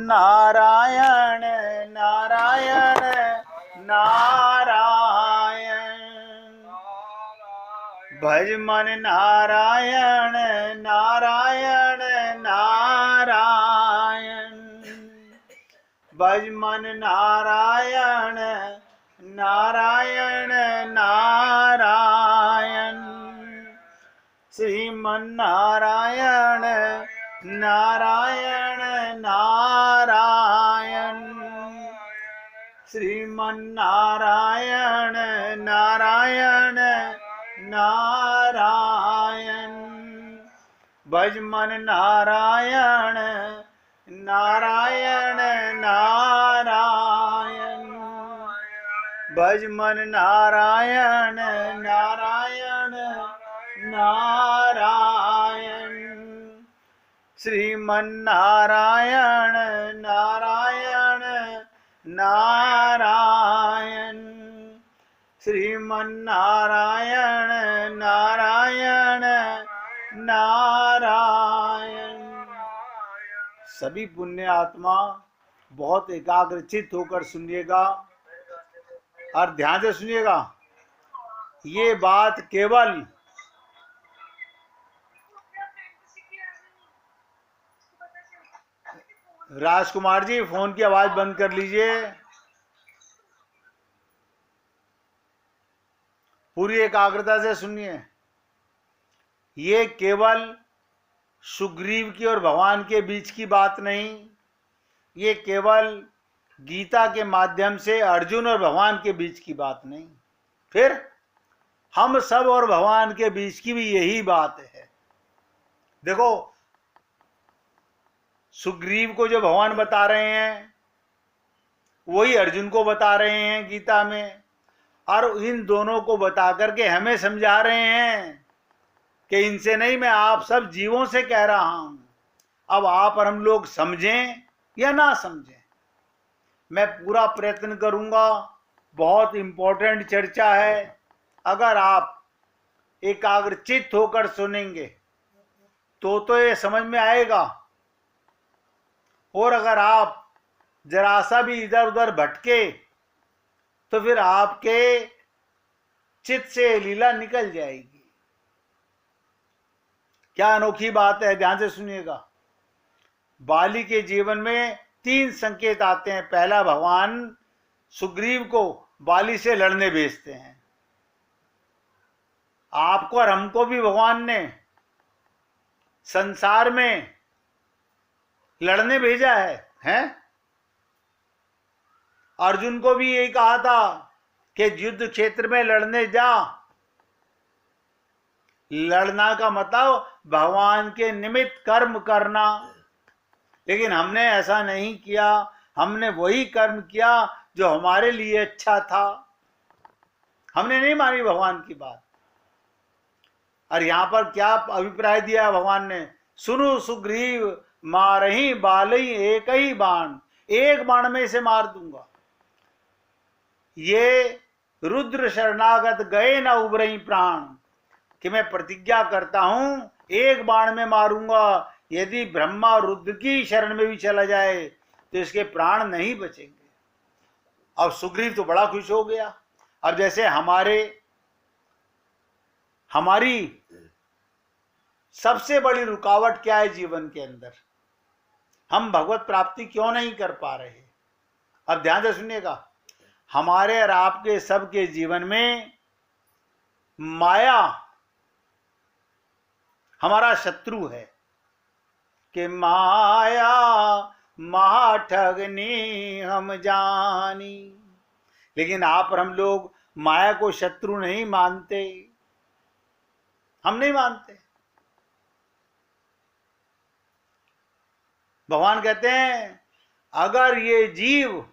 नारायण नारायण नारायण। भज मन नारायण नारायण नारायण। भज मन नारायण नारायण नारायण। श्रीमन नारायण नारायण नारायण। श्रीमन नारायण नारायण नारायण। भज मन नारायण नारायण नारायण। भज मन नारायण नारायण नारायण। श्रीमन नारायण नारायण नारायण। श्रीमन नारायण नारायण नारायण। सभी पुण्य आत्मा बहुत एकाग्रचित होकर सुनिएगा और ध्यान से सुनिएगा। ये बात केवल राजकुमार जी फोन की आवाज बंद कर लीजिए। पूरी एकाग्रता से सुनिए। ये केवल सुग्रीव की और भगवान के बीच की बात नहीं, ये केवल गीता के माध्यम से अर्जुन और भगवान के बीच की बात नहीं, फिर हम सब और भगवान के बीच की भी यही बात है। देखो, सुग्रीव को जो भगवान बता रहे हैं वही अर्जुन को बता रहे हैं गीता में, और इन दोनों को बता करके हमें समझा रहे हैं कि इनसे नहीं, मैं आप सब जीवों से कह रहा हूं। अब आप और हम लोग समझें या ना समझें, मैं पूरा प्रयत्न करूंगा। बहुत इंपॉर्टेंट चर्चा है। अगर आप एकाग्रचित्त होकर सुनेंगे तो ये समझ में आएगा, और अगर आप जरा सा भी इधर उधर भटके तो फिर आपके चित्त से लीला निकल जाएगी। क्या अनोखी बात है, ध्यान से सुनिएगा। बाली के जीवन में 3 संकेत आते हैं। पहला, भगवान सुग्रीव को बाली से लड़ने भेजते हैं। आपको और हमको भी भगवान ने संसार में लड़ने भेजा है? अर्जुन को भी यही कहा था कि युद्ध क्षेत्र में लड़ने जा। लड़ना का मतलब भगवान के निमित्त कर्म करना, लेकिन हमने ऐसा नहीं किया। हमने वही कर्म किया जो हमारे लिए अच्छा था। हमने नहीं मानी भगवान की बात। और यहां पर क्या अभिप्राय दिया भगवान ने? सुनो सुग्रीव, मारही बालई एक ही बाण, एक बाण में इसे मार दूंगा। ये रुद्र शरणागत गए न उबरई प्राण, कि मैं प्रतिज्ञा करता हूं एक बाण में मारूंगा। यदि ब्रह्मा रुद्र की शरण में भी चला जाए तो इसके प्राण नहीं बचेंगे। अब सुग्रीव तो बड़ा खुश हो गया। अब जैसे हमारी सबसे बड़ी रुकावट क्या है जीवन के अंदर? हम भगवत प्राप्ति क्यों नहीं कर पा रहे? अब ध्यान से सुनिएगा। हमारे और आपके सबके जीवन में माया हमारा शत्रु है कि माया महाठगनी हम जानी। लेकिन आप और हम लोग माया को शत्रु नहीं मानते। हम नहीं मानते। भगवान कहते हैं अगर ये जीव,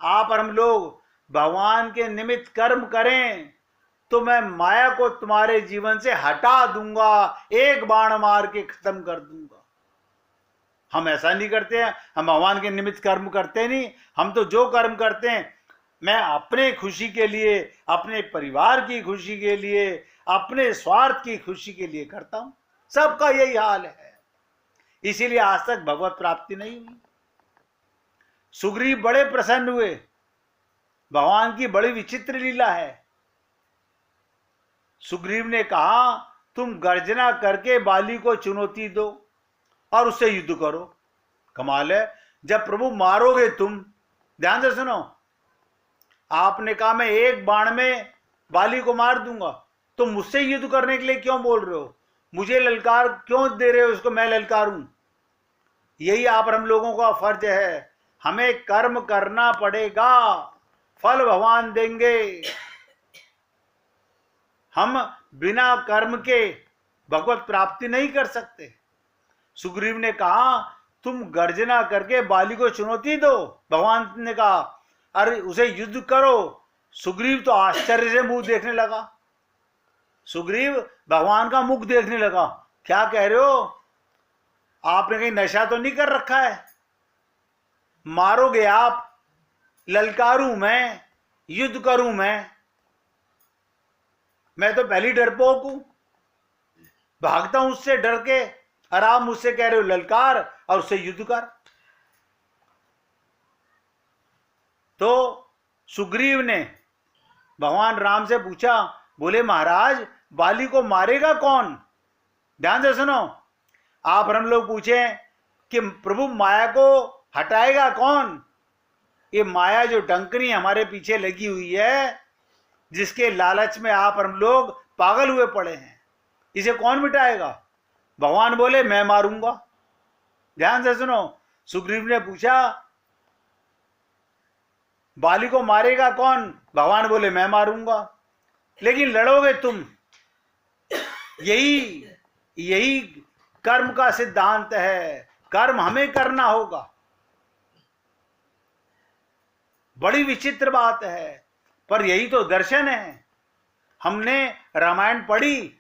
आप और हम लोग भगवान के निमित्त कर्म करें तो मैं माया को तुम्हारे जीवन से हटा दूंगा, एक बाण मार के खत्म कर दूंगा। हम ऐसा नहीं करते हैं। हम भगवान के निमित्त कर्म करते नहीं। हम तो जो कर्म करते हैं, मैं अपने खुशी के लिए, अपने परिवार की खुशी के लिए, अपने स्वार्थ की खुशी के लिए करता हूं। सबका यही हाल है। इसीलिए आज तक भगवत प्राप्ति नहीं हुई। सुग्रीव बड़े प्रसन्न हुए। भगवान की बड़ी विचित्र लीला है। सुग्रीव ने कहा, तुम गर्जना करके बाली को चुनौती दो और उससे युद्ध करो। कमाल है, जब प्रभु मारोगे तुम, ध्यान से सुनो, आपने कहा मैं एक बाण में बाली को मार दूंगा, तो मुझसे युद्ध करने के लिए क्यों बोल रहे हो? मुझे ललकार क्यों दे रहे हो? उसको मैं ललकारूं? यही आप हम लोगों का फर्ज है। हमें कर्म करना पड़ेगा, फल भगवान देंगे। हम बिना कर्म के भगवत प्राप्ति नहीं कर सकते। सुग्रीव ने कहा, तुम गर्जना करके बाली को चुनौती दो। भगवान ने कहा, अरे उसे युद्ध करो। सुग्रीव तो आश्चर्य से मुंह देखने लगा। सुग्रीव भगवान का मुख देखने लगा। क्या कह रहे हो? आपने कहीं नशा तो नहीं कर रखा है? मारोगे आप, ललकारूं मैं, युद्ध करूं मैं तो पहली डरपोक हूं, भागता हूं उससे डर के, और आप मुझसे कह रहे हो ललकार और उससे युद्ध कर। तो सुग्रीव ने भगवान राम से पूछा, बोले महाराज बाली को मारेगा कौन? ध्यान से सुनो, आप हम लोग पूछे कि प्रभु माया को हटाएगा कौन? ये माया जो डंकनी हमारे पीछे लगी हुई है, जिसके लालच में आप हम लोग पागल हुए पड़े हैं, इसे कौन मिटाएगा? भगवान बोले मैं मारूंगा। ध्यान से सुनो, सुग्रीव ने पूछा बाली को मारेगा कौन? भगवान बोले मैं मारूंगा। लेकिन लड़ोगे तुम। यही कर्म का सिद्धांत है। कर्म हमें करना होगा। बड़ी विचित्र बात है, पर यही तो दर्शन है। हमने रामायण पढ़ी,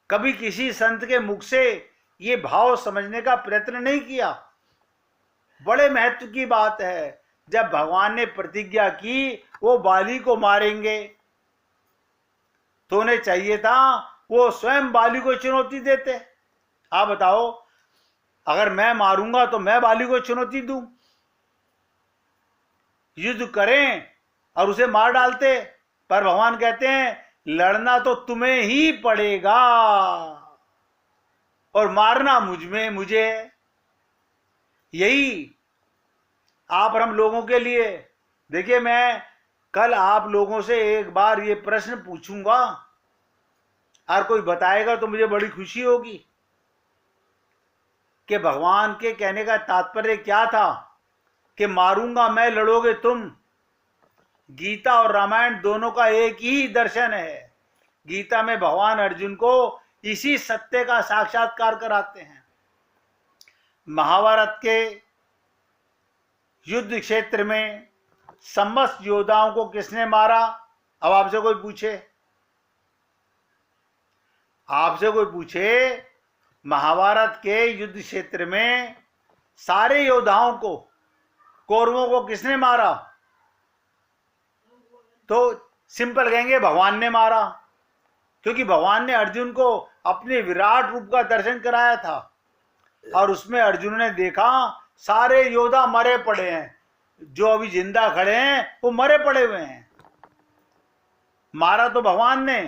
कभी किसी संत के मुख से ये भाव समझने का प्रयत्न नहीं किया। बड़े महत्व की बात है। जब भगवान ने प्रतिज्ञा की वो बाली को मारेंगे, तो उन्हें चाहिए था वो स्वयं बाली को चुनौती देते। आप बताओ, अगर मैं मारूंगा तो मैं बाली को चुनौती दूं, युद्ध करें और उसे मार डालते। पर भगवान कहते हैं लड़ना तो तुम्हें ही पड़ेगा और मारना मुझे। यही आप हम लोगों के लिए। देखिए, मैं कल आप लोगों से एक बार ये प्रश्न पूछूंगा और कोई बताएगा तो मुझे बड़ी खुशी होगी कि भगवान के कहने का तात्पर्य क्या था कि मारूंगा मैं, लड़ोगे तुम। गीता और रामायण दोनों का एक ही दर्शन है। गीता में भगवान अर्जुन को इसी सत्य का साक्षात्कार कराते हैं। महाभारत के युद्ध क्षेत्र में समस्त योद्धाओं को किसने मारा? अब आपसे कोई पूछे महाभारत के युद्ध क्षेत्र में सारे योद्धाओं को, कौरवों को किसने मारा? तो सिंपल कहेंगे भगवान ने मारा, क्योंकि भगवान ने अर्जुन को अपने विराट रूप का दर्शन कराया था और उसमें अर्जुन ने देखा सारे योद्धा मरे पड़े हैं, जो अभी जिंदा खड़े हैं वो मरे पड़े हुए हैं। मारा तो भगवान ने।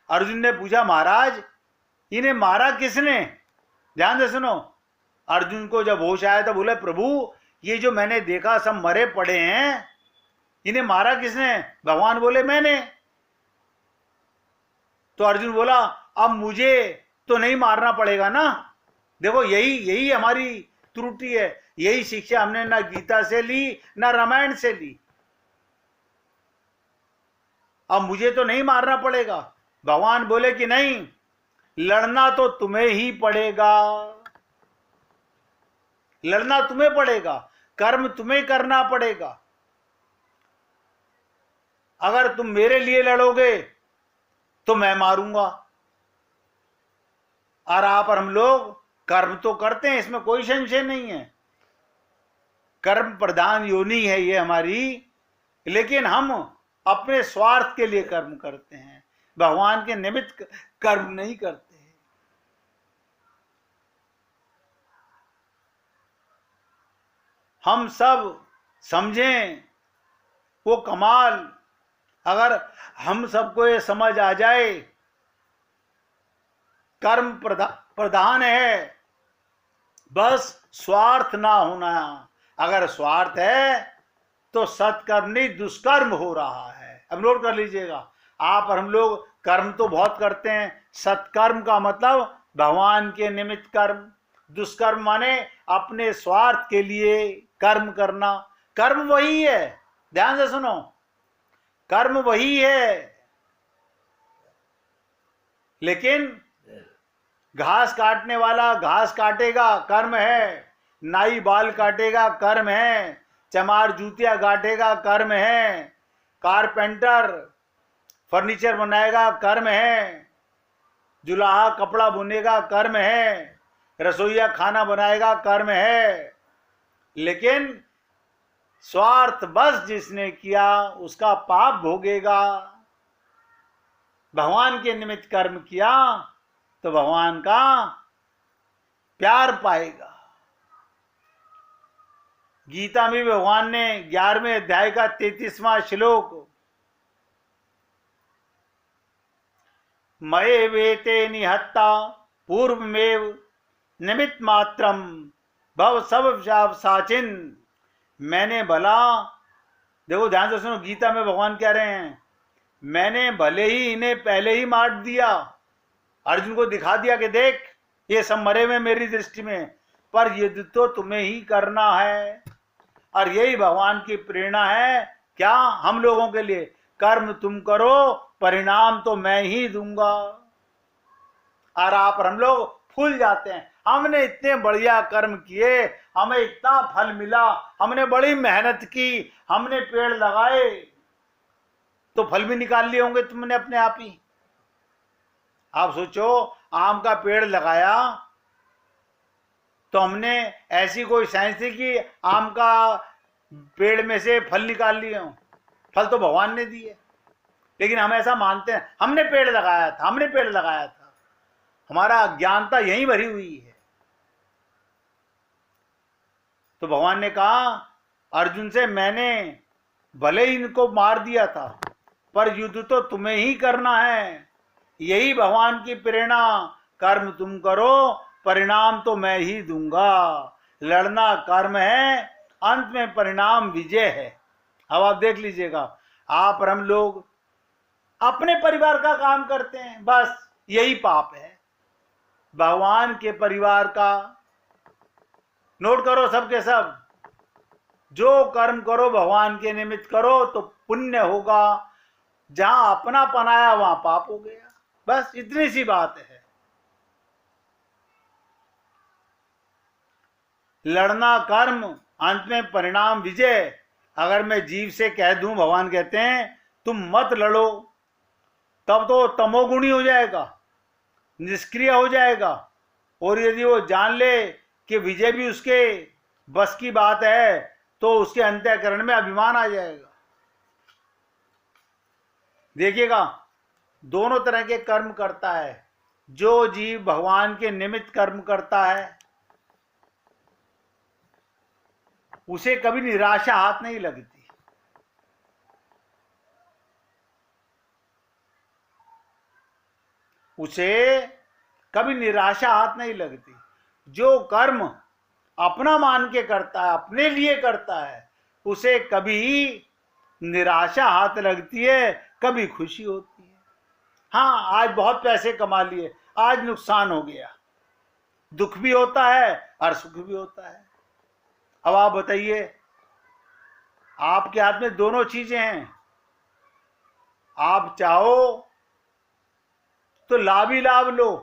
अर्जुन ने पूछा महाराज इन्हें मारा किसने? ध्यान से सुनो, अर्जुन को जब होश आया तो बोले प्रभु ये जो मैंने देखा सब मरे पड़े हैं, इन्हें मारा किसने? भगवान बोले मैंने। तो अर्जुन बोला अब मुझे तो नहीं मारना पड़ेगा ना। देखो यही हमारी त्रुटि है। यही शिक्षा हमने ना गीता से ली ना रामायण से ली। अब मुझे तो नहीं मारना पड़ेगा। भगवान बोले कि नहीं, लड़ना तो तुम्हें ही पड़ेगा, लड़ना तुम्हें पड़ेगा, कर्म तुम्हें करना पड़ेगा। अगर तुम मेरे लिए लड़ोगे तो मैं मारूंगा। और आप और हम लोग कर्म तो करते हैं, इसमें कोई संशय नहीं है। कर्म प्रधान योनि है ये हमारी, लेकिन हम अपने स्वार्थ के लिए कर्म करते हैं, भगवान के निमित्त कर्म नहीं करते। हम सब समझें वो कमाल। अगर हम सबको ये समझ आ जाए कर्म प्रधान है, बस स्वार्थ ना होना। अगर स्वार्थ है तो सत्कर्म नहीं दुष्कर्म हो रहा है। अब नोट कर लीजिएगा, आप और हम लोग कर्म तो बहुत करते हैं। सत्कर्म का मतलब भगवान के निमित्त कर्म, दुष्कर्म माने अपने स्वार्थ के लिए कर्म करना। कर्म वही है, ध्यान से सुनो, कर्म वही है। लेकिन घास काटने वाला घास काटेगा, कर्म है। नाई बाल काटेगा, कर्म है। चमार जूतियां काटेगा, कर्म है। कारपेंटर फर्नीचर बनाएगा, कर्म है। जुलाहा कपड़ा बुनेगा, कर्म है। रसोईया खाना बनाएगा, कर्म है। लेकिन स्वार्थ बस जिसने किया उसका पाप भोगेगा। भगवान के निमित्त कर्म किया तो भगवान का प्यार पाएगा। गीता में भगवान ने 11वें अध्याय का 33वां श्लोक, मये वेते निहत्ता पूर्वमेव निमित्त मात्रम भव सब साचिन। मैंने भला, देखो ध्यान से सुनो, गीता में भगवान कह रहे हैं मैंने भले ही इन्हें पहले ही मार दिया, अर्जुन को दिखा दिया कि देख ये सब मरे हुए मेरी दृष्टि में, पर युद्ध तो तुम्हें ही करना है। और यही भगवान की प्रेरणा है क्या हम लोगों के लिए, कर्म तुम करो, परिणाम तो मैं ही दूंगा। और आप और हम लोग फूल जाते हैं, हमने इतने बढ़िया कर्म किए, हमें इतना फल मिला, हमने बड़ी मेहनत की, हमने पेड़ लगाए, तो फल भी निकाल लिए होंगे तुमने अपने आप ही। आप सोचो, आम का पेड़ लगाया तो हमने ऐसी कोई साइंस थी कि आम का पेड़ में से फल निकाल लिए हों? फल तो भगवान ने दिए, लेकिन हम ऐसा मानते हैं हमने पेड़ लगाया था, हमने पेड़ लगाया था। हमारा अज्ञानता यहीं भरी हुई है। तो भगवान ने कहा अर्जुन से, मैंने भले ही इनको मार दिया था, पर युद्ध तो तुम्हें ही करना है। यही भगवान की प्रेरणा, कर्म तुम करो, परिणाम तो मैं ही दूंगा। लड़ना कर्म है, अंत में परिणाम विजय है। अब आप देख लीजिएगा, आप और हम लोग अपने परिवार का काम करते हैं, बस यही पाप है। भगवान के परिवार का नोट करो, सबके सब, जो कर्म करो भगवान के निमित्त करो तो पुण्य होगा। जहां अपना पनाया वहां पाप हो गया, बस इतनी सी बात है। लड़ना कर्म, अंत में परिणाम विजय। अगर मैं जीव से कह दूं, भगवान कहते हैं तुम मत लड़ो, तब तो तमोगुणी हो जाएगा, निष्क्रिय हो जाएगा। और यदि वो जान ले कि विजय भी उसके बस की बात है, तो उसके अंतःकरण में अभिमान आ जाएगा। देखिएगा, दोनों तरह के कर्म करता है। जो जीव भगवान के निमित्त कर्म करता है उसे कभी निराशा हाथ नहीं लगती। उसे कभी निराशा हाथ नहीं लगती। जो कर्म अपना मान के करता है, अपने लिए करता है, उसे कभी निराशा हाथ लगती है, कभी खुशी होती है। हाँ, आज बहुत पैसे कमा लिए, आज नुकसान हो गया, दुख भी होता है और सुख भी होता है। अब आप बताइए, आपके हाथ में दोनों चीजें हैं, आप चाहो तो लाभ ही लाभ लो।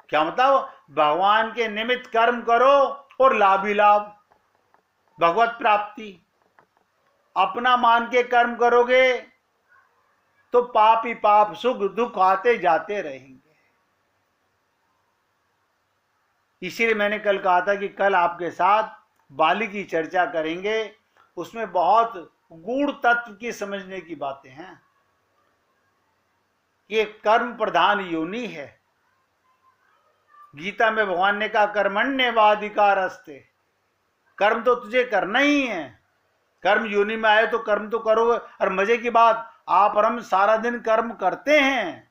क्या मतलब, भगवान के निमित्त कर्म करो और लाभ ही लाभ, भगवत प्राप्ति। अपना मान के कर्म करोगे तो पाप ही पाप, सुख दुख आते जाते रहेंगे। इसीलिए मैंने कल कहा था कि कल आपके साथ बाली की चर्चा करेंगे, उसमें बहुत गूढ़ तत्व की समझने की बातें हैं। ये कर्म प्रधान योनि है। गीता में भगवान ने कहा कर्मण्येवाधिकारस्ते, कर्म तो तुझे करना ही है, कर्म योनि में आए तो कर्म तो करो। और मजे की बात, आप और हम सारा दिन कर्म करते हैं,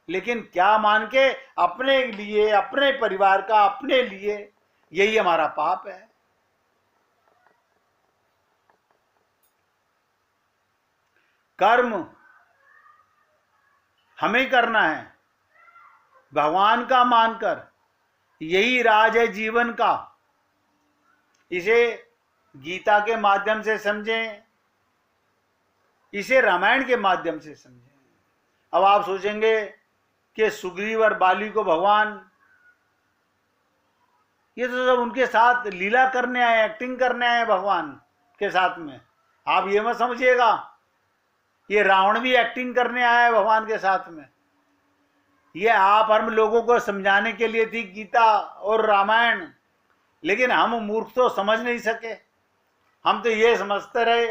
लेकिन क्या मान के? अपने लिए, अपने परिवार का, अपने लिए। यही हमारा पाप है। कर्म हमें करना है भगवान का मानकर। यही राज है जीवन का। इसे गीता के माध्यम से समझें, इसे रामायण के माध्यम से समझें। अब आप सोचेंगे कि सुग्रीव और बाली को भगवान, ये तो सब उनके साथ लीला करने आए, एक्टिंग करने आए भगवान के साथ में। आप ये मत समझिएगा ये रावण भी एक्टिंग करने आया है भगवान के साथ में। ये आप हम लोगों को समझाने के लिए थी गीता और रामायण, लेकिन हम मूर्ख तो समझ नहीं सके। हम तो ये समझते रहे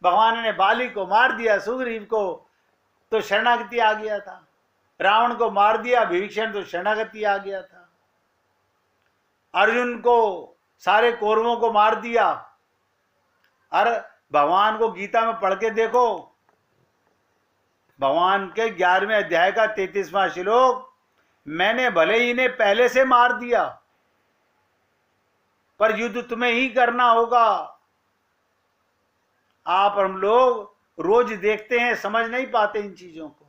भगवान ने बाली को मार दिया, सुग्रीव को तो शरणागति आ गया था, रावण को मार दिया विभीषण तो शरणागति आ गया था, अर्जुन को, सारे कौरवों को मार दिया। और भगवान को गीता में पढ़ के देखो, भगवान के 11वें अध्याय का 33वां श्लोक, मैंने भले ही इन्हें पहले से मार दिया पर युद्ध तुम्हें ही करना होगा। आप और हम लोग रोज देखते हैं, समझ नहीं पाते इन चीजों को।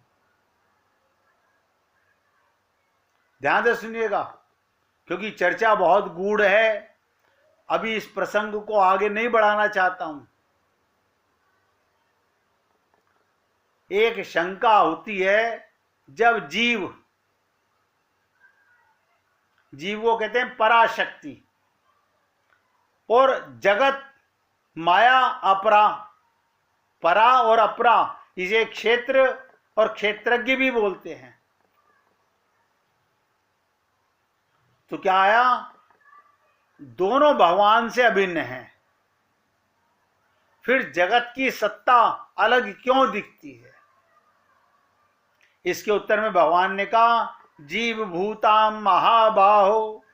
ध्यान से सुनिएगा, क्योंकि चर्चा बहुत गूढ़ है। अभी इस प्रसंग को आगे नहीं बढ़ाना चाहता हूं। एक शंका होती है जब जीव को कहते हैं पराशक्ति, और जगत माया अपरा, परा और अपरा, इसे क्षेत्र और क्षेत्रज्ञ भी बोलते हैं। तो क्या आया? दोनों भगवान से अभिन्न हैं, फिर जगत की सत्ता अलग क्यों दिखती है? इसके उत्तर में भगवान ने कहा, जीव भूताम महाबाहो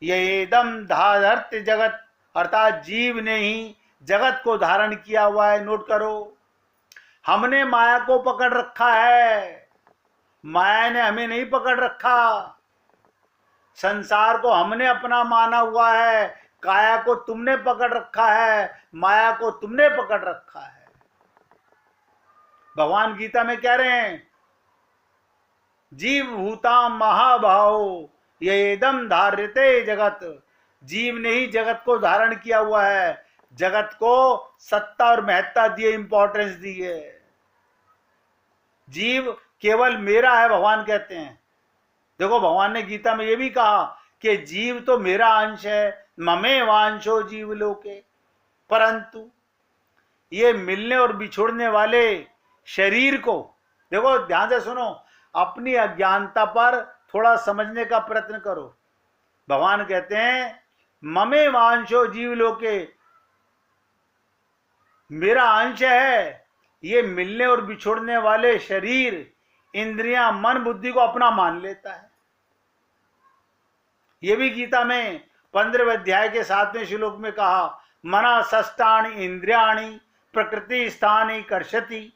येदम धाधर्त जगत, अर्थात जीव ने ही जगत को धारण किया हुआ है। नोट करो, हमने माया को पकड़ रखा है, माया ने हमें नहीं पकड़ रखा। संसार को हमने अपना माना हुआ है, काया को तुमने पकड़ रखा है, माया को तुमने पकड़ रखा है। भगवान गीता में कह रहे हैं, जीव भूताम महाभाव येदम धार्यते जगत, जीव ने ही जगत को धारण किया हुआ है, जगत को सत्ता और महत्ता दिए, इंपॉर्टेंस दी है। जीव केवल मेरा है, भगवान कहते हैं। देखो, भगवान ने गीता में यह भी कहा कि जीव तो मेरा अंश है, ममे वांशो जीव लोके, परंतु ये मिलने और बिछोड़ने वाले शरीर को, देखो ध्यान से सुनो, अपनी अज्ञानता पर थोड़ा समझने का प्रयत्न करो। भगवान कहते हैं, ममे वांशो जीव लोके, मेरा अंश है। ये मिलने और बिछोड़ने वाले शरीर, इंद्रियां, मन, बुद्धि को अपना मान लेता है। ये भी गीता में 15वें अध्याय के 7वें श्लोक में कहा, मना षष्ठानि इंद्रियाणि प्रकृति स्थानि कर्षति,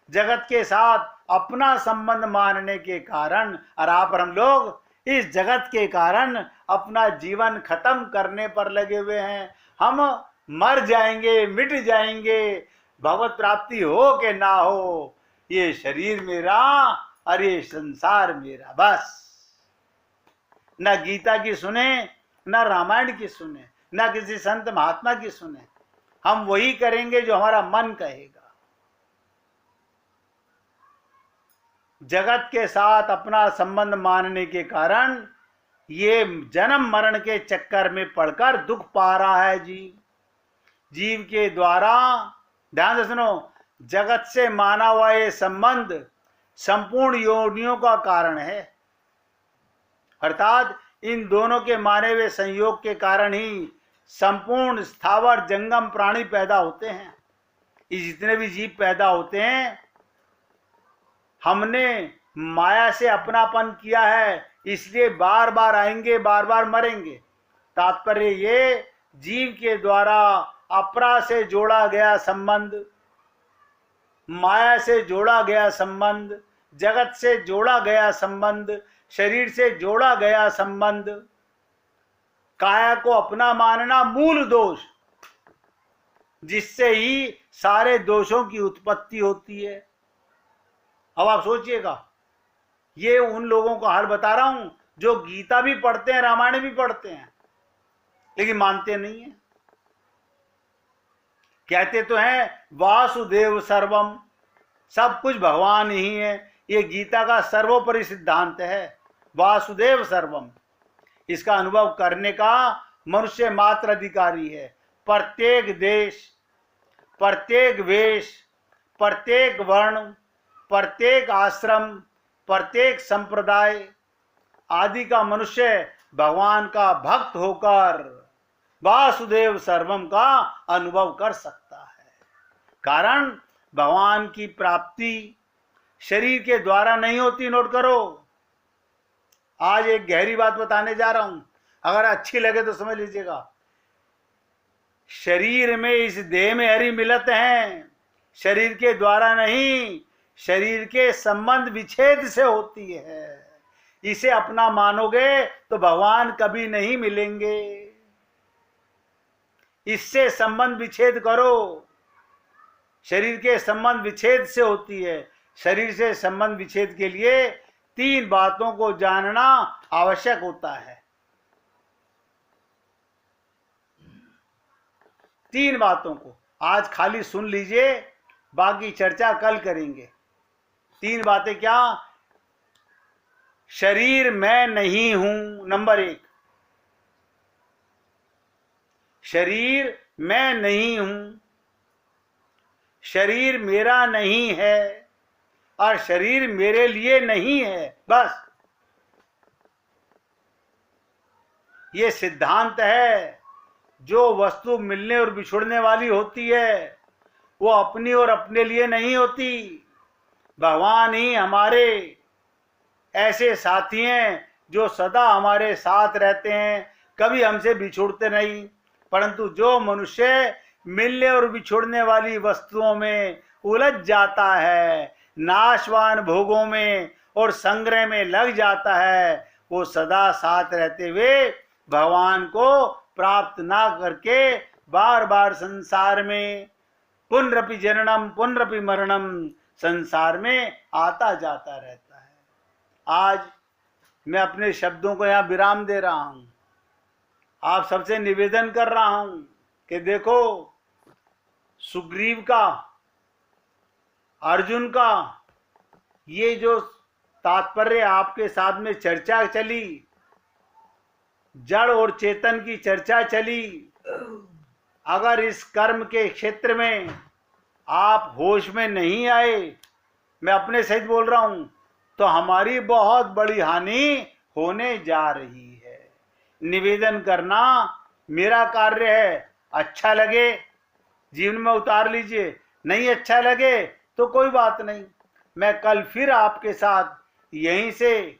जगत के साथ अपना संबंध मानने के कारण, और आप और हम लोग इस जगत के कारण अपना जीवन खत्म करने पर लगे हुए हैं। हम मर जाएंगे, मिट जाएंगे, भगवत प्राप्ति हो कि ना हो, ये शरीर मेरा और ये संसार मेरा। बस न गीता की सुने, न रामायण की सुने, न किसी संत महात्मा की सुने, हम वही करेंगे जो हमारा मन कहेगा। जगत के साथ अपना संबंध मानने के कारण ये जन्म मरण के चक्कर में पड़कर दुख पा रहा है जीव के द्वारा। ध्यान से सुनो, जगत से माना हुआ ये संबंध संपूर्ण योनियों का कारण है, अर्थात इन दोनों के माने हुए संयोग के कारण ही संपूर्ण स्थावर जंगम प्राणी पैदा होते हैं। ये जितने भी जीव पैदा होते हैं, हमने माया से अपनापन किया है, इसलिए बार बार आएंगे, बार बार मरेंगे। तात्पर्य ये, जीव के द्वारा अपरा से जोड़ा गया संबंध, माया से जोड़ा गया संबंध, जगत से जोड़ा गया संबंध, शरीर से जोड़ा गया संबंध, काया को अपना मानना मूल दोष, जिससे ही सारे दोषों की उत्पत्ति होती है। अब आप सोचिएगा, ये उन लोगों को हाल बता रहा हूं जो गीता भी पढ़ते हैं, रामायण भी पढ़ते हैं, लेकिन मानते नहीं है। कहते तो हैं वासुदेव सर्वम, सब कुछ भगवान ही है। ये गीता का सर्वोपरि सिद्धांत है, वासुदेव सर्वम। इसका अनुभव करने का मनुष्य मात्र अधिकारी है। प्रत्येक देश, प्रत्येक वेश, प्रत्येक वर्ण, प्रत्येक आश्रम, प्रत्येक संप्रदाय आदि का मनुष्य भगवान का भक्त होकर वासुदेव सर्वम का अनुभव कर सकता है। कारण भगवान की प्राप्ति शरीर के द्वारा नहीं होती। नोट करो, आज एक गहरी बात बताने जा रहा हूं, अगर अच्छी लगे तो समझ लीजिएगा। शरीर में, इस देह में हरि मिलत हैं, शरीर के द्वारा नहीं, शरीर के संबंध विच्छेद से होती है। इसे अपना मानोगे तो भगवान कभी नहीं मिलेंगे। इससे संबंध विच्छेद करो। शरीर के संबंध विच्छेद से होती है। शरीर से संबंध विच्छेद के लिए 3 बातों को जानना आवश्यक होता है। 3 बातों को आज खाली सुन लीजिए, बाकी चर्चा कल करेंगे। 3 बातें क्या? शरीर मैं नहीं हूं, नंबर 1। शरीर मैं नहीं हूं, शरीर मेरा नहीं है और शरीर मेरे लिए नहीं है। बस ये सिद्धांत है। जो वस्तु मिलने और बिछुड़ने वाली होती है वो अपनी और अपने लिए नहीं होती। भगवान ही हमारे ऐसे साथी हैं जो सदा हमारे साथ रहते हैं, कभी हमसे बिछुड़ते नहीं। परंतु जो मनुष्य मिलने और बिछुड़ने वाली वस्तुओं में उलझ जाता है, नाशवान भोगों में और संग्रह में लग जाता है, वो सदा साथ रहते हुए भगवान को प्राप्त ना करके बार बार संसार में पुनरपि जननम पुनरपि मरणम, संसार में आता जाता रहता है। आज मैं अपने शब्दों को यहाँ विराम दे रहा हूं। आप सबसे निवेदन कर रहा हूं कि देखो, सुग्रीव का, अर्जुन का ये जो तात्पर्य आपके साथ में चर्चा चली, जड़ और चेतन की चर्चा चली, अगर इस कर्म के क्षेत्र में आप होश में नहीं आए, मैं अपने सहित बोल रहा हूं, तो हमारी बहुत बड़ी हानि होने जा रही है। निवेदन करना मेरा कार्य है। अच्छा लगे जीवन में उतार लीजिए, नहीं अच्छा लगे तो कोई बात नहीं। मैं कल फिर आपके साथ यहीं से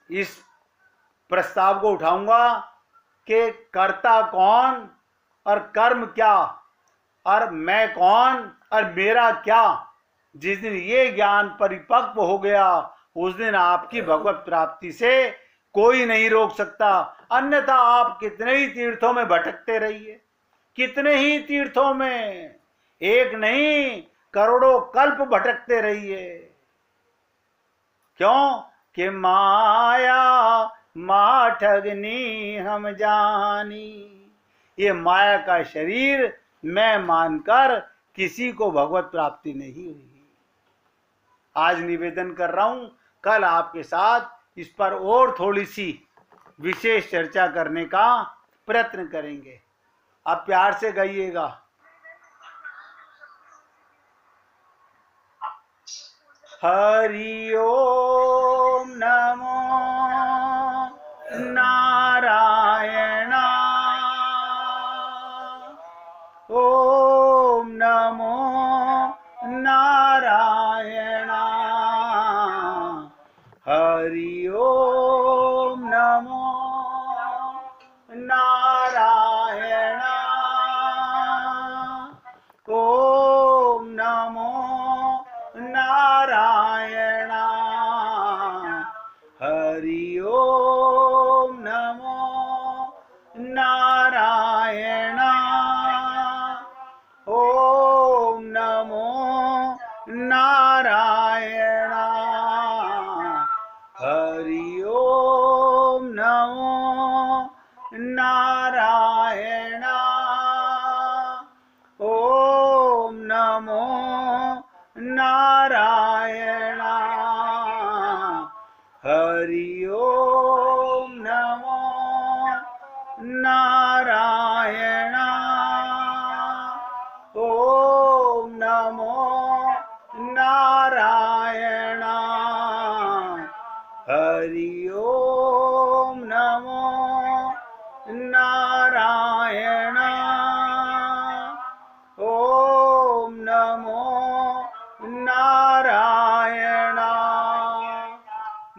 इस प्रस्ताव को उठाऊंगा कि कर्ता कौन और कर्म क्या और मैं कौन और मेरा क्या। जिस दिन ये ज्ञान परिपक्व हो गया, उस दिन आपकी भगवत प्राप्ति से कोई नहीं रोक सकता। अन्यथा आप कितने ही तीर्थों में भटकते रहिए, कितने ही तीर्थों में, एक नहीं करोड़ों कल्प भटकते रहिए। क्यों? कि माया माठगनी हम जानी। ये माया का शरीर मैं मानकर किसी को भगवत प्राप्ति नहीं हुई। आज निवेदन कर रहा हूं, कल आपके साथ इस पर और थोड़ी सी विशेष चर्चा करने का प्रयत्न करेंगे। आप प्यार से गाइएगा। हरि ओम नमो नारायण, ओम नमो नारायण, हरि ओम नमो नारायण। नारायण। ओम नमो नारायण। हरि ओम नमो नारायण। ओम नमो नारायण। हरि ओम नमो नारायण। ओम नमो नारायण। हरि ओम नमो नारायण। ओम नमो नारायण।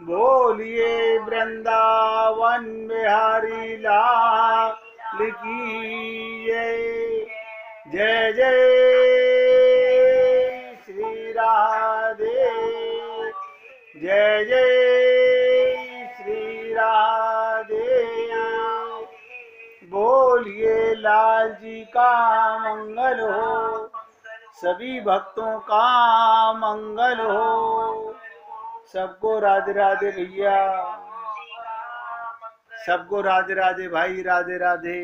बोलिए वृंदावन बिहारी लाल की जय जय श्री राधे। जय जय श्री राधे। बोलिए लाल जी का मंगल हो, सभी भक्तों का मंगल हो। सबको राधे राधे भैया, सबको राधे राधे भाई, राधे राधे।